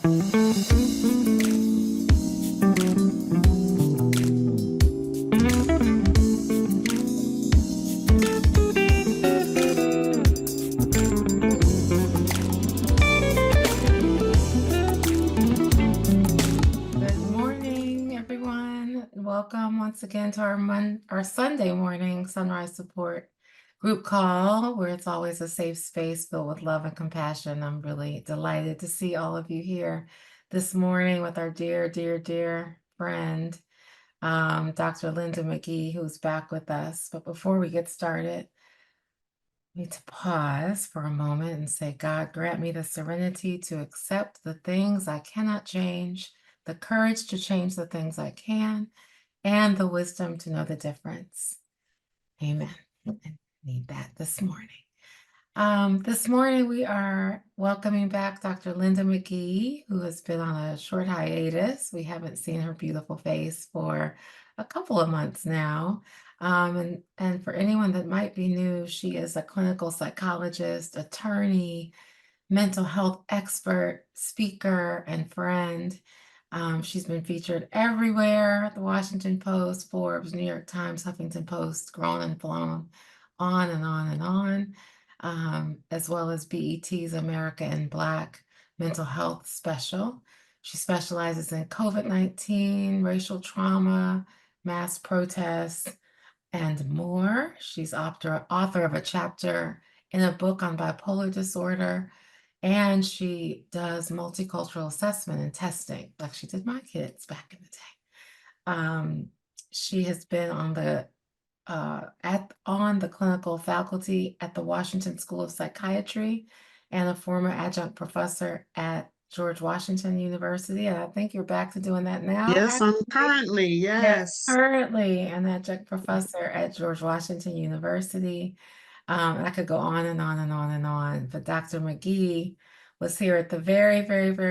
morning, everyone. Welcome once again to our Sunday morning Sunrise Support Group Call, where it's always a safe space filled with love and compassion. I'm really delighted to see all of you here this morning with our dear friend, Dr. Linda McGhee, who's back with us. But before we get started, I need to pause for a moment and say, God, grant me the serenity to accept the things I cannot change, the courage to change the things I can, and the wisdom to know the difference. Amen. I need that this morning. This morning we are welcoming back Dr. Linda McGhee, who has been on a short hiatus. We haven't seen her beautiful face for a couple of months now. And for anyone that might be new, she is a clinical psychologist, attorney, mental health expert, speaker, and friend. She's been featured everywhere: the Washington Post, Forbes, New York Times, Huffington Post, grown and flown, on and on and on, as well as BET's America in Black mental health special. She specializes in COVID-19, racial trauma, mass protests, and more. She's author of a chapter in a book on bipolar disorder, and she does multicultural assessment and testing, like she did my kids back in the day. She has been on the clinical faculty at the Washington School of Psychiatry and a former adjunct professor at George Washington University. And I think you're back to doing that now. Yes, I'm currently, Yes, yes. currently an adjunct professor at George Washington University. And I could go on and on and on and on, but Dr. McGhee was here at the very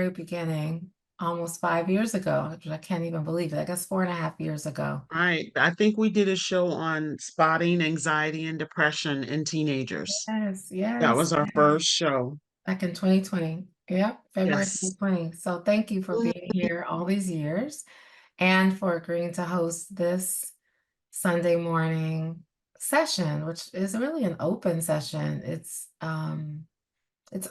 beginning, almost 5 years ago, which I can't even believe it. I guess 4.5 years ago. Right. I think we did a show on spotting anxiety and depression in teenagers. Yes, That yes. was our first show. Back in 2020. Yep, February Yes. 2020. So thank you for Mm. being here all these years and for agreeing to host this Sunday morning session, which is really an open session. It's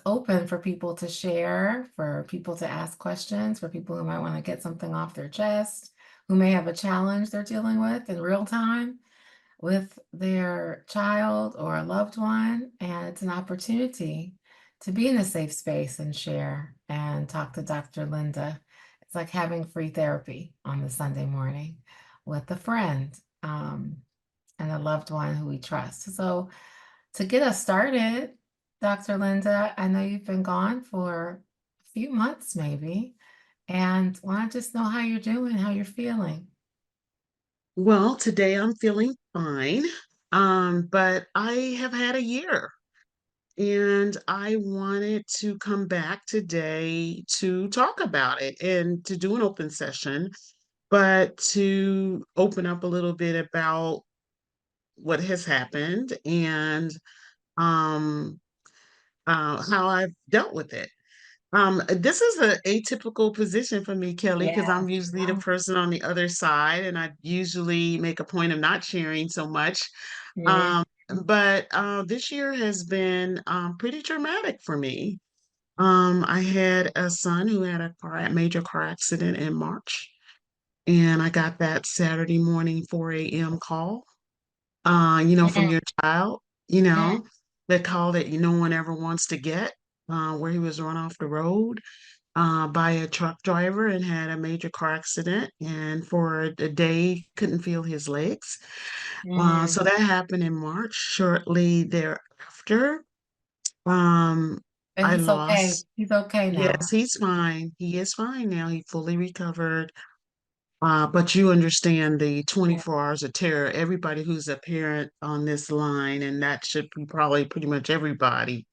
open for people to share, for people to ask questions, for people who might want to get something off their chest, who may have a challenge they're dealing with in real time with their child or a loved one. And it's an opportunity to be in a safe space and share and talk to Dr. Linda. It's like having free therapy on the Sunday morning with a friend, and a loved one who we trust. So to get us started, Dr. Linda, I know you've been gone for a few months maybe, and want to just know how you're doing, how you're feeling. Well, today I'm feeling fine. But I have had a year and I wanted to come back today to talk about it and to do an open session, but to open up a little bit about what has happened and um how I've dealt with it. This is a atypical position for me, Kelli, because Yeah. I'm usually the person on the other side, and I usually make a point of not sharing so much. Mhm. Um, but this year has been pretty dramatic for me. I had a son who had a major car accident in March, and I got that Saturday morning 4 a.m. call, from Mhm. your child, Mhm. that call that no one ever wants to get, where he was run off the road by a truck driver and had a major car accident, and for a day couldn't feel his legs. Mhm. So that happened in March. Shortly thereafter, um, And I he's okay. lost. He's okay now. Yes, he's fine. He is fine now. He fully recovered. But you understand the Yeah. 24 hours of terror. Everybody who's a parent on this line, and that should be probably pretty much everybody,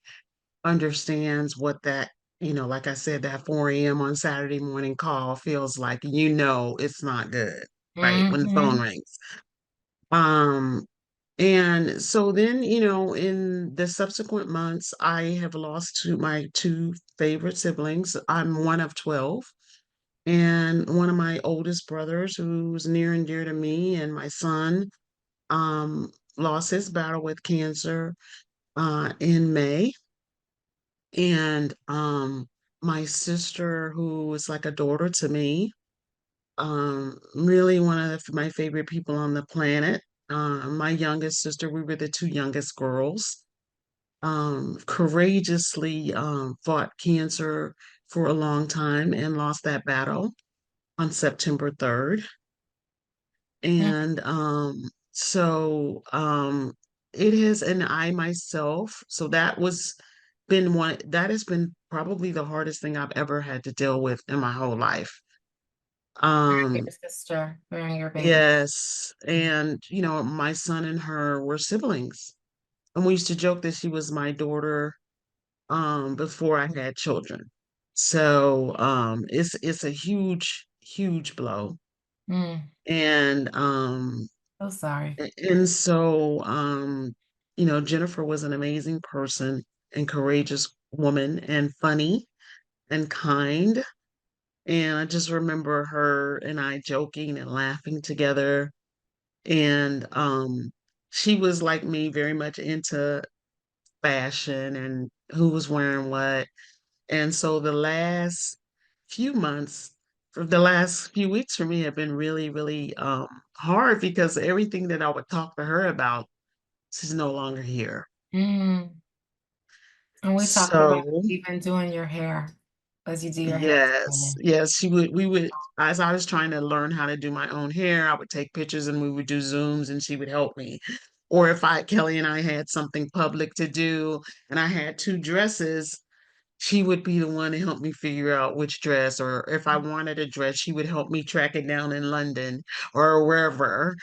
understands what that, like I said, that 4 a.m. on Saturday morning call feels like. It's not good, right? When the phone Mhm. rings. Um, And so then, in the subsequent months, I have lost my two favorite siblings. I'm one of 12. And one of my oldest brothers, who's near and dear to me, and my son, um, lost his battle with cancer in May. And my sister, who is like a daughter to me, really one of my favorite people on the planet. My youngest sister, we were the two youngest girls, courageously fought cancer for a long time and lost that battle on September 3rd. Mm, And it has, and I myself, so that has been probably the hardest thing I've ever had to deal with in my whole life. your Um, sister, bearing your baby. yes. And, my son and her were siblings. And we used to joke that she was my daughter before I had children. So it's a huge, huge blow. Mm, And so sorry. And so, Jennifer was an amazing person and courageous woman and funny and kind. And I just remember her and I joking and laughing together. And she was like me, very much into fashion and who was wearing what. And so the last few months, for the last few weeks for me have been really, really hard because everything that I would talk to her about, she's no longer here. Mm. And we talked about So, even doing your hair as you do your hair yes, together. yes, we would, as I was trying to learn how to do my own hair, I would take pictures and we would do Zooms and she would help me. Or if Kelly and I had something public to do and I had two dresses, she would be the one to help me figure out which dress, or if I wanted a dress, she would help me track it down in London or wherever.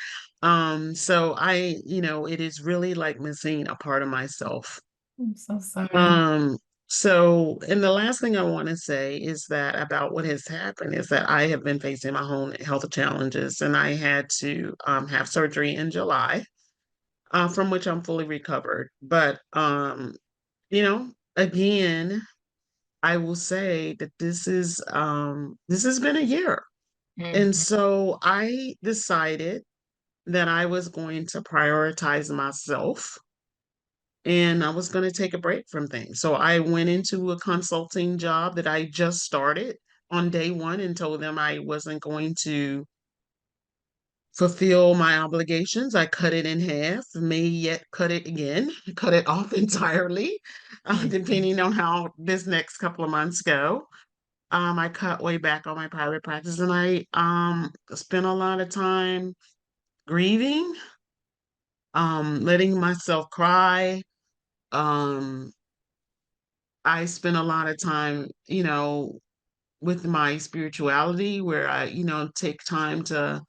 So it is really like missing a part of myself. I'm so sorry. Um, and the last thing I want to say is that about what has happened is that I have been facing my own health challenges, and I had to have surgery in July, from which I'm fully recovered. But again, I will say that this has been a year. And Mhm, so I decided that I was going to prioritize myself and I was going to take a break from things. So I went into a consulting job that I just started on day one and told them I wasn't going to fulfill my obligations. I cut it in half, may yet cut it again, cut it off entirely, mhm, depending on how this next couple of months go. I cut way back on my private practice and I spent a lot of time grieving, letting myself cry. Um, I spent a lot of time, with my spirituality where I, take time to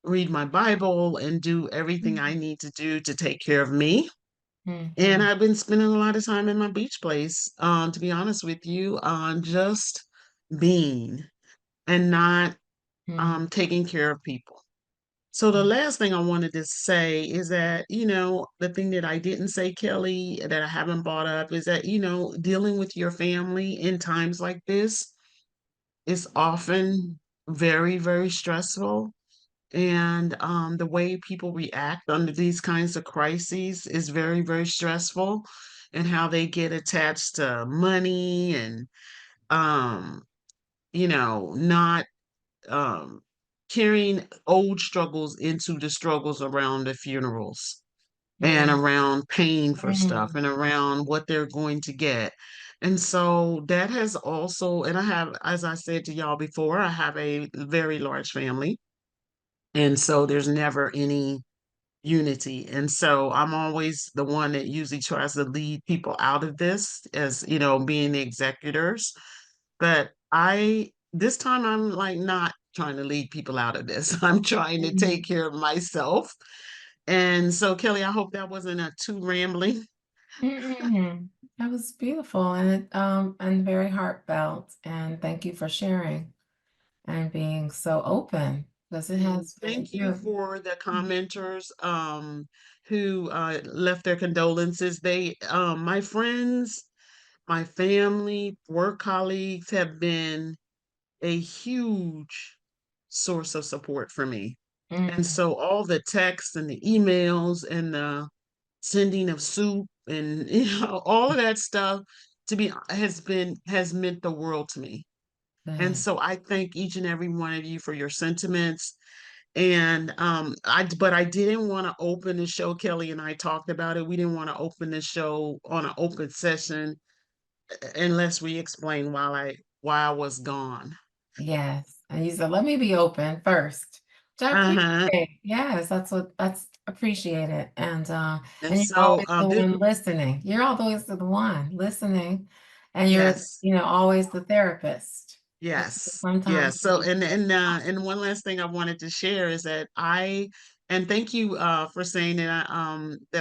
read my Bible and do everything I mhm, need to do to take care of me. And mhm, I've been spending a lot of time in my beach place, to be honest with you, on just being and not mhm, taking care of people. So the last thing I wanted to say is that, the thing that I didn't say, Kelly, that I haven't brought up is that, dealing with your family in times like this is often very, very stressful. And the way people react under these kinds of crises is very, very stressful. And how they get attached to money and, um, not um, carrying old struggles into the struggles around the funerals and mhm, around paying for stuff mhm, and around what they're going to get. And so that has also, and I have, as I said to y'all before, I have a very large family. And so there's never any unity. And so I'm always the one that usually tries to lead people out of this as, being the executors. But this time I'm like not trying to lead people out of this. I'm trying to take mhm, care of myself. And so, Kelly, I hope that wasn't too rambling. mhm. That was beautiful and very heartfelt. And thank you for sharing and being so open because it And has been, thank you for the Mhm. commenters who left their condolences. My friends, my family, work colleagues have been a huge source of support for me. And Mm, so all the texts and the emails and the sending of soup and all of that stuff to be has meant the world to me. And good. so I thank each and every one of you for your sentiments. And but I didn't want to open the show. Kelly and I talked about it. We didn't want to open the show on an open session unless we explain why I was gone. Yes, and you said, "Let me be open first," which I Uh-huh. appreciate. Yes, that's appreciated, And and you're so always the one listening. You're always the one listening, and you're, yes. always the therapist. And Yes. sometimes Yes. So you and one last thing I wanted to share is that I and thank you for saying that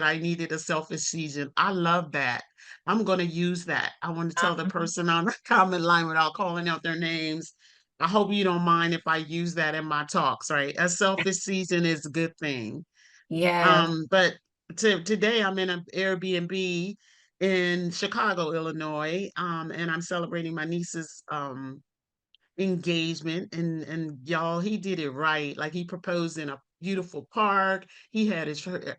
I needed a selfish season. I love that. I'm going to use that. I want to tell the uh-huh. person on the comment line without calling out their names. I hope you don't mind if I use that in my talks, right? A selfish season is a good thing. Yes, But today I'm in an Airbnb in Chicago, Illinois, and I'm celebrating my niece's engagement, and y'all, he did it right. Like, he proposed in a beautiful park. He had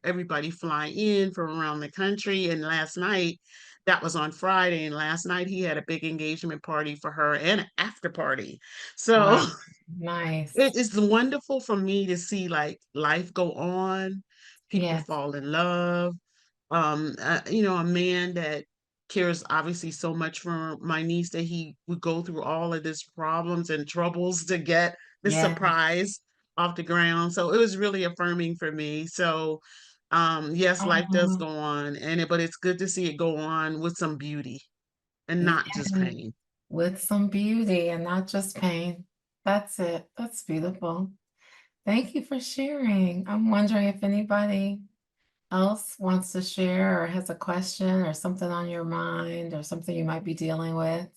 everybody fly in from around the country, and last night, that was on Friday, and last night he had a big engagement party for her and an after party. So wow, nice. it's wonderful for me to see like life go on, people Yes, fall in love, a man that cares obviously so much for my niece that he would go through all of this problems and troubles to get the yeah, surprise off the ground. So it was really affirming for me. So yes, life does oh, go on, but it's good to see it go on with some beauty and yeah, not just pain. with some beauty and not just pain. That's it. That's beautiful. Thank you for sharing. I'm wondering if anybody else wants to share or has a question or something on your mind or something you might be dealing with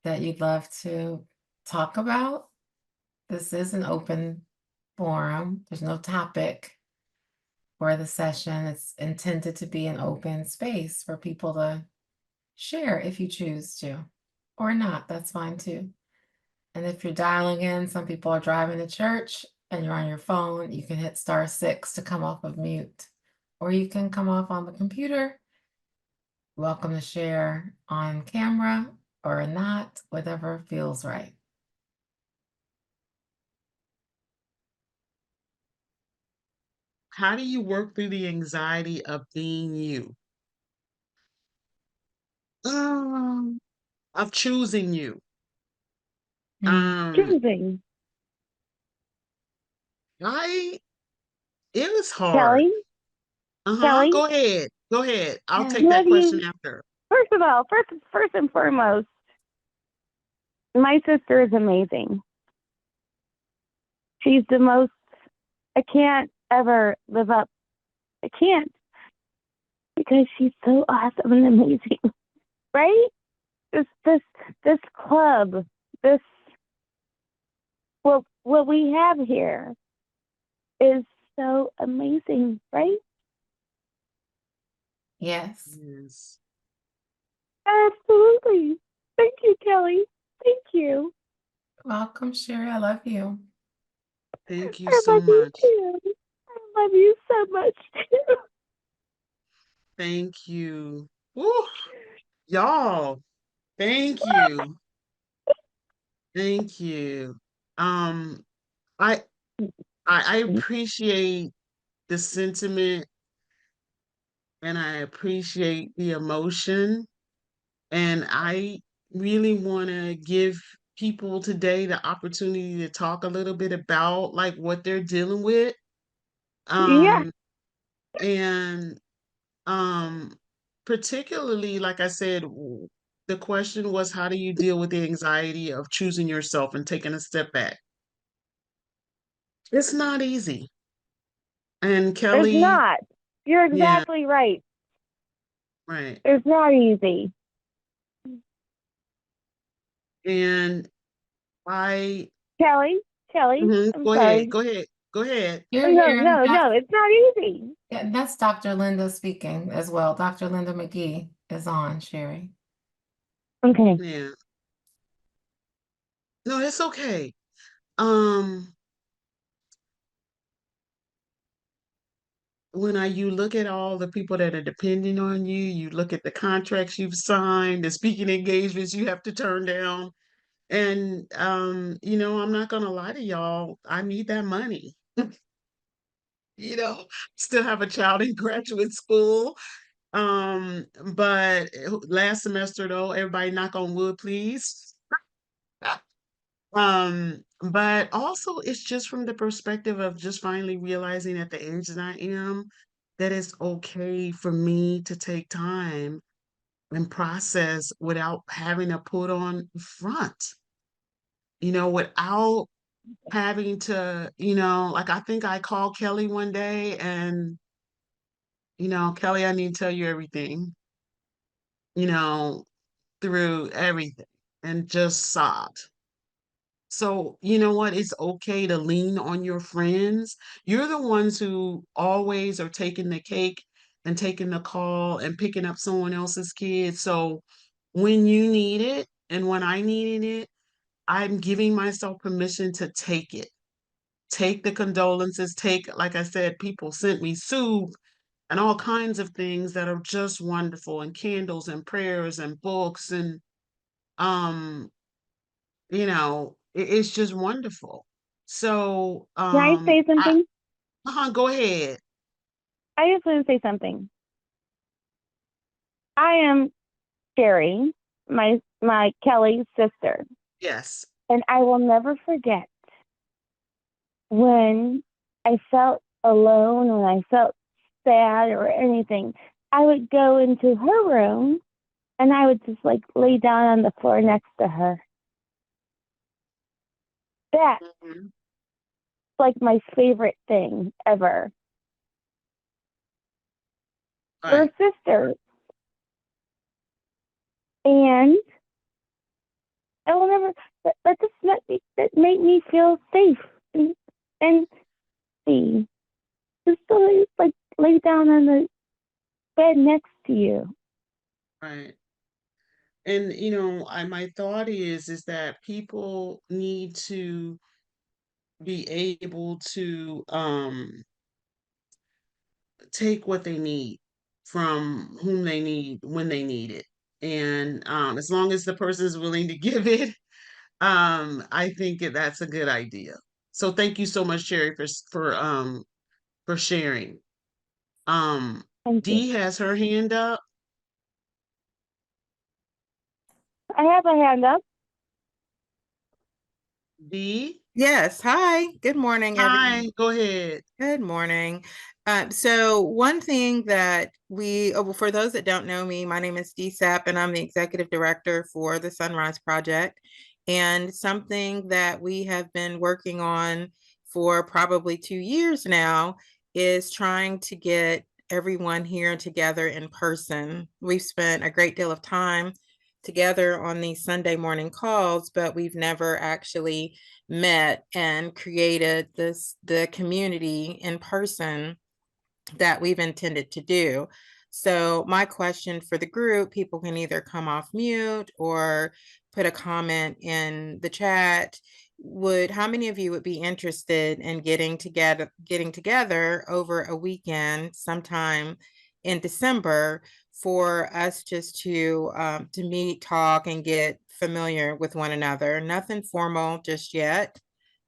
that you'd love to talk about. This is an open forum. There's no topic for the session. It's intended to be an open space for people to share if you choose to, or not. That's fine too. And if you're dialing in, some people are driving to church and you're on your phone, you can hit *6 to come off of mute, or you can come off on the computer. Welcome to share on camera or not, whatever feels right. How do you work through the anxiety of being you? Um, of choosing you. Mm, Um, Choosing. I it was hard. Kelly, Uh-huh. Kelly, Go ahead. Go ahead. I'll yeah. take what that do question you, after. first of all, first and foremost, my sister is amazing. She's the most, I can't ever live up. I can't because she's so awesome and amazing, right? This club, this, what we have here is so amazing, right? Yes. Yes. Absolutely. Thank you, Kelly. Thank you. Welcome, Sherry. I love you. Thank you I so love you much. too. I love you so much too. Thank you. Woo, y'all. Thank you. Thank you. Um, I I appreciate the sentiment and I appreciate the emotion. And I really want to give people today the opportunity to talk a little bit about like what they're dealing with. Yeah, Um, and Um, particularly, like I said, the question was, how do you deal with the anxiety of choosing yourself and taking a step back? It's not easy. And it's Kelly, not. You're yeah, exactly right. right. It's not easy. And I, Kelly? Kelly. I'm sorry. Go ahead. You're No, here. no, no, it's not easy. Yeah, that's Dr. Linda speaking as well. Dr. Linda McGhee is on, Sherry. Okay. Yeah. No, it's okay. Um, you look at all the people that are depending on you, you look at the contracts you've signed, the speaking engagements you have to turn down. And I'm not gonna lie to y'all, I need that money. Still have a child in graduate school. But last semester though, everybody knock on wood, please. But also it's just from the perspective of just finally realizing at the age that I am, that it's okay for me to take time and process without having to put on front, without having to, like I think I called Kelly one day and, Kelly, I need to tell you everything, you know, through everything and just sobbed. So, you know what? It's okay to lean on your friends. You're the ones who always are taking the cake and taking the call and picking up someone else's kids. So when you need it and when I needed it, I'm giving myself permission to take it. Take the condolences, like I said, people sent me soup and all kinds of things that are just wonderful, and candles and prayers and books and um it's just wonderful. So, Can I say something? go ahead. I just want to say something. I am Sherry, my Kelly's sister, Yes. and I will never forget when I felt alone, when I felt sad or anything. I would go into her room and I would just like lay down on the floor next to her. That's Mhm. like my favorite thing ever. We're Right. sisters. And I will never that just made me feel safe and see. Just to like lay down on the bed next to you. Right. And my thought is that people need to be able to take what they need from whom they need when they need it. And as long as the person is willing to give it, I think that's a good idea. So thank you so much, Sherry, for sharing. Um, Thank you. Dee has her hand up. I have a hand up. Dee, Yes. Hi. Good morning, everyone. hi, go ahead. Good morning. So one thing that for those that don't know me, my name is Dee Sapp, and I'm the executive director for the SonRise Project. And something that we have been working on for probably 2 years now is trying to get everyone here together in person. We've spent a great deal of time together on these Sunday morning calls, but we've never actually met and created the community in person that we've intended to do. So my question for the group, people can either come off mute or put a comment in the chat. How many of you would be interested in getting together over a weekend sometime in December for us just to meet, talk, and get familiar with one another? Nothing formal just yet.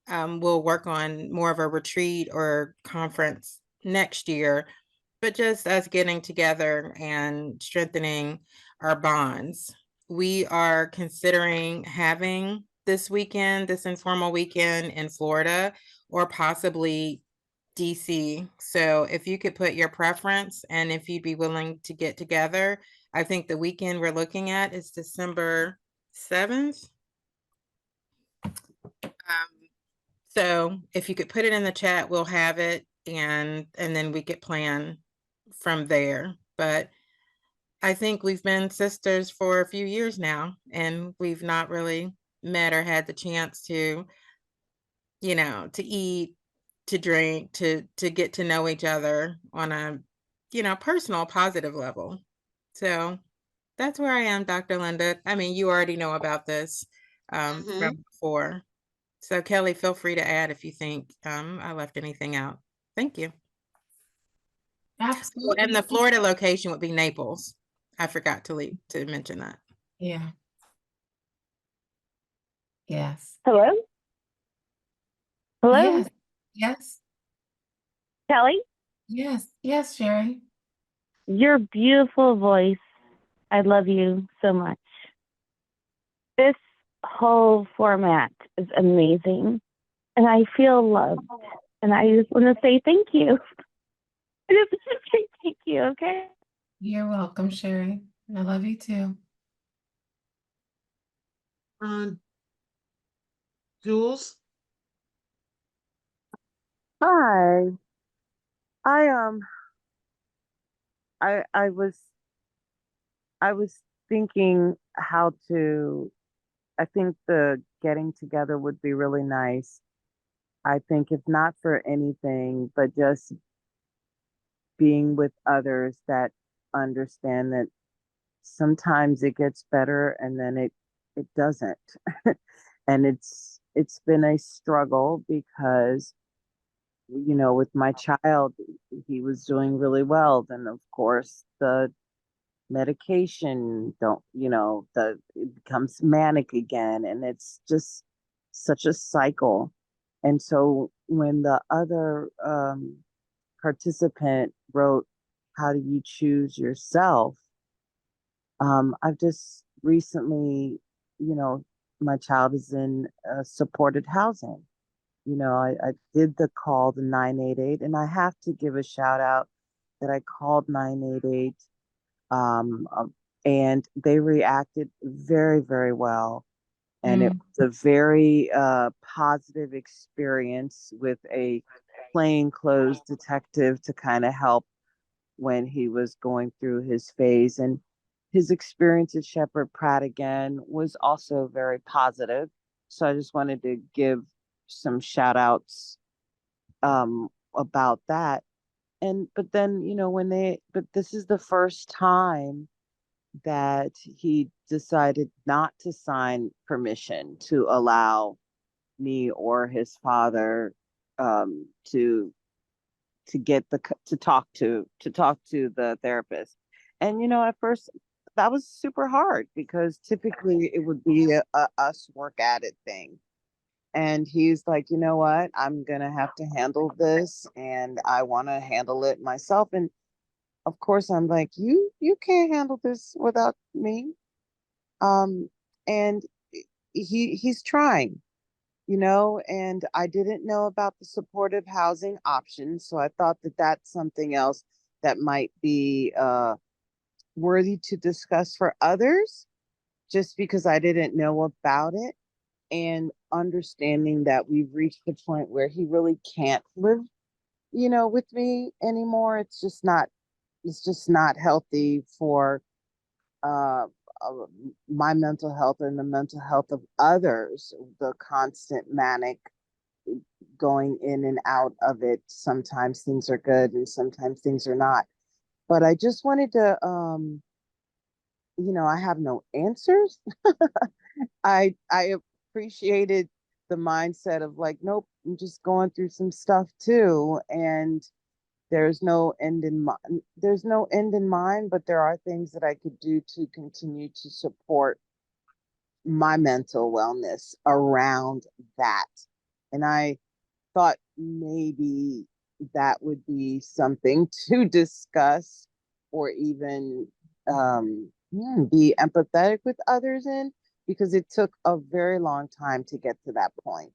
We'll work on more of a retreat or conference next year, but just us getting together and strengthening our bonds. We are considering having this informal weekend in Florida or possibly DC. So if you could put your preference and if you'd be willing to get together, I think the weekend we're looking at is December 7th. So if you could put it in the chat, we'll have it and then we could plan from there. But I think we've been sisters for a few years now, and we've not really met or had the chance to, to eat, to drink, to get to know each other on a, personal, positive level. So that's where I am, Dr. Linda. I mean, you already know about this from before. So Kelli, feel free to add if you think I left anything out. Thank you. Absolutely. And the Florida location would be Naples. I forgot to mention that. Yeah. Yes. Hello? Hello? Yes. Yes. Kelli? Yes. Yes, Sherry. Your beautiful voice. I love you so much. This whole format is amazing. And I feel loved. And I just want to say thank you. I just want to say thank you, okay? You're welcome, Sherry. I love you too. Jules? Hi. I I was thinking how to I think the getting together would be really nice. I think if not for anything, but just being with others that understand that sometimes it gets better and then it doesn't. And it's been a struggle because with my child, he was doing really well. Then of course the medication don't, it becomes manic again, and it's just such a cycle. And so when the other participant wrote, "How do you choose yourself?" I've just recently, you know, my child is in supported housing. I did the call, the 988, and I have to give a shout out that I called 988, um, um, and they reacted very, very well. And it was a very positive experience with a plainclothes detective to kind of help when he was going through his phase. And his experience at Shepherd Pratt again was also very positive. So I just wanted to give some shout outs about that. And but then, but this is the first time that he decided not to sign permission to allow me or his father to get to talk to the therapist. And at first that was super hard because typically it would be a us work at it thing. And he's like, you know what, I'm gonna have to handle this, and I want to handle it myself. And of course I'm like, you can't handle this without me. And he's trying, and I didn't know about the supportive housing option, so I thought that that's something else that might be worthy to discuss for others, just because I didn't know about it, and understanding that we've reached the point where he really can't live, with me anymore. It's just not healthy for uh, uh, my mental health and the mental health of others, the constant manic going in and out of it. Sometimes things are good and sometimes things are not. But I just wanted to, I have no answers. I appreciated the mindset of like, nope, I'm just going through some stuff too, and there's no end in mind, but there are things that I could do to continue to support my mental wellness around that. And I thought maybe that would be something to discuss, or even be empathetic with others in, because it took a very long time to get to that point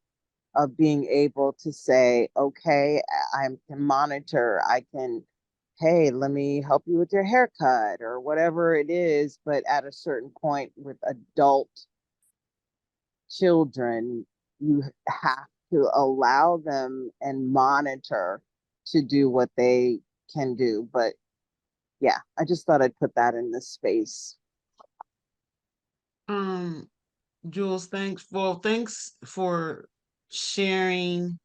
of being able to say, okay, I can monitor, I can, hey, let me help you with your haircut or whatever it is. But at a certain point with adult children, you have to allow them and monitor to do what they can do. But yeah, I just thought I'd put that in this space. Jules, thanks for sharing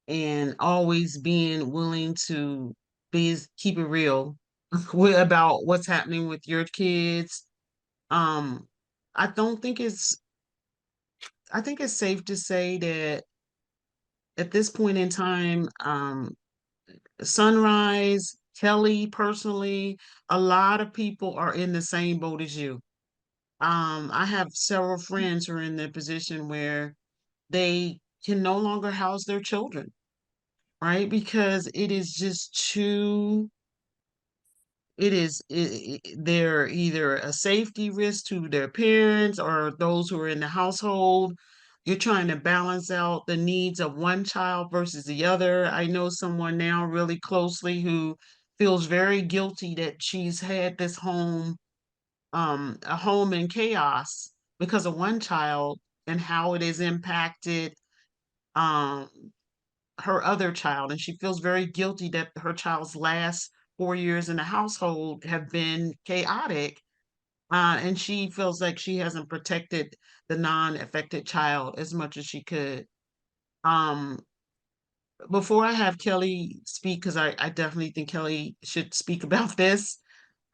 and always being willing to keep it real about what's happening with your kids. Um, I don't think it's I think it's safe to say that at this point in time, SonRise, Kelli personally, a lot of people are in the same boat as you. I have several friends who are in the position where they can no longer house their children, right? Because it is just too, they're either a safety risk to their parents or those who are in the household. You're trying to balance out the needs of one child versus the other. I know someone now really closely who feels very guilty that she's had this a home in chaos because of one child and how it has impacted um, her other child. And she feels very guilty that her child's last 4 years in the household have been chaotic. And she feels like she hasn't protected the non-affected child as much as she could. Um, Before I have Kelli speak, because I definitely think Kelli should speak about this,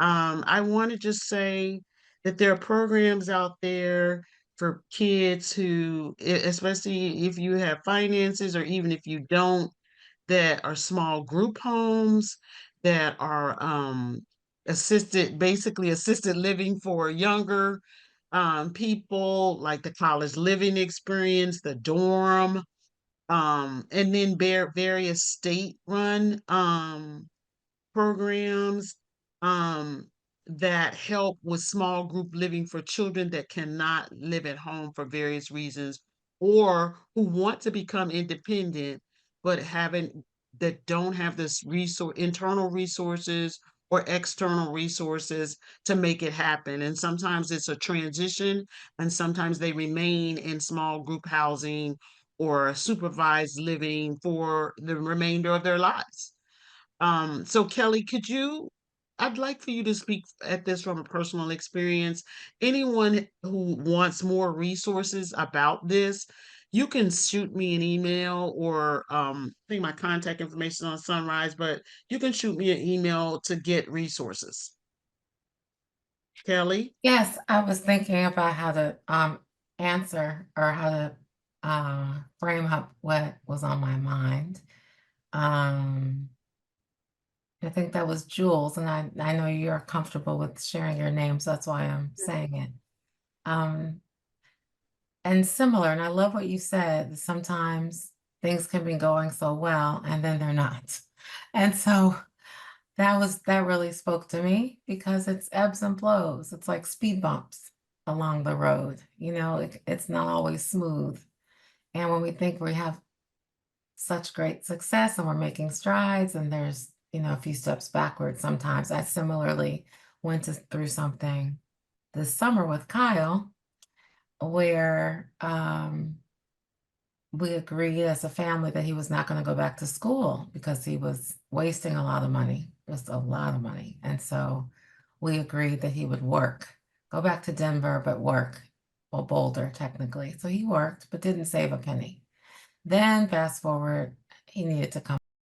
I want to just say that there are programs out there for kids who, especially if you have finances or even if you don't, that are small group homes that are basically assisted living for younger people, like the college living experience, the dorm, and then various state-run programs um, that help with small group living for children that cannot live at home for various reasons or who want to become independent but haven't that don't have this internal resources or external resources to make it happen. And sometimes it's a transition and sometimes they remain in small group housing or supervised living for the remainder of their lives. So Kelli, I'd like for you to speak at this from a personal experience. Anyone who wants more resources about this, you can shoot me an email or I think my contact information on SonRise, but you can shoot me an email to get resources. Kelli? Yes, I was thinking about how to answer or how to frame up what was on my mind. I think that was Jules, and I know you're comfortable with sharing your name, so that's why I'm saying it. And similar, and I love what you said. Sometimes things can be going so well, and then they're not. And so that really spoke to me because it's ebbs and flows. It's like speed bumps along the road. It's not always smooth. And when we think we have such great success and we're making strides and there's, a few steps backwards sometimes. I similarly went through something this summer with Kyle where we agreed as a family that he was not going to go back to school because he was wasting a lot of money, just a lot of money. And so we agreed that he would go back to Denver, but work, well, Boulder technically. So he worked, but didn't save a penny. Then fast forward, he needed to come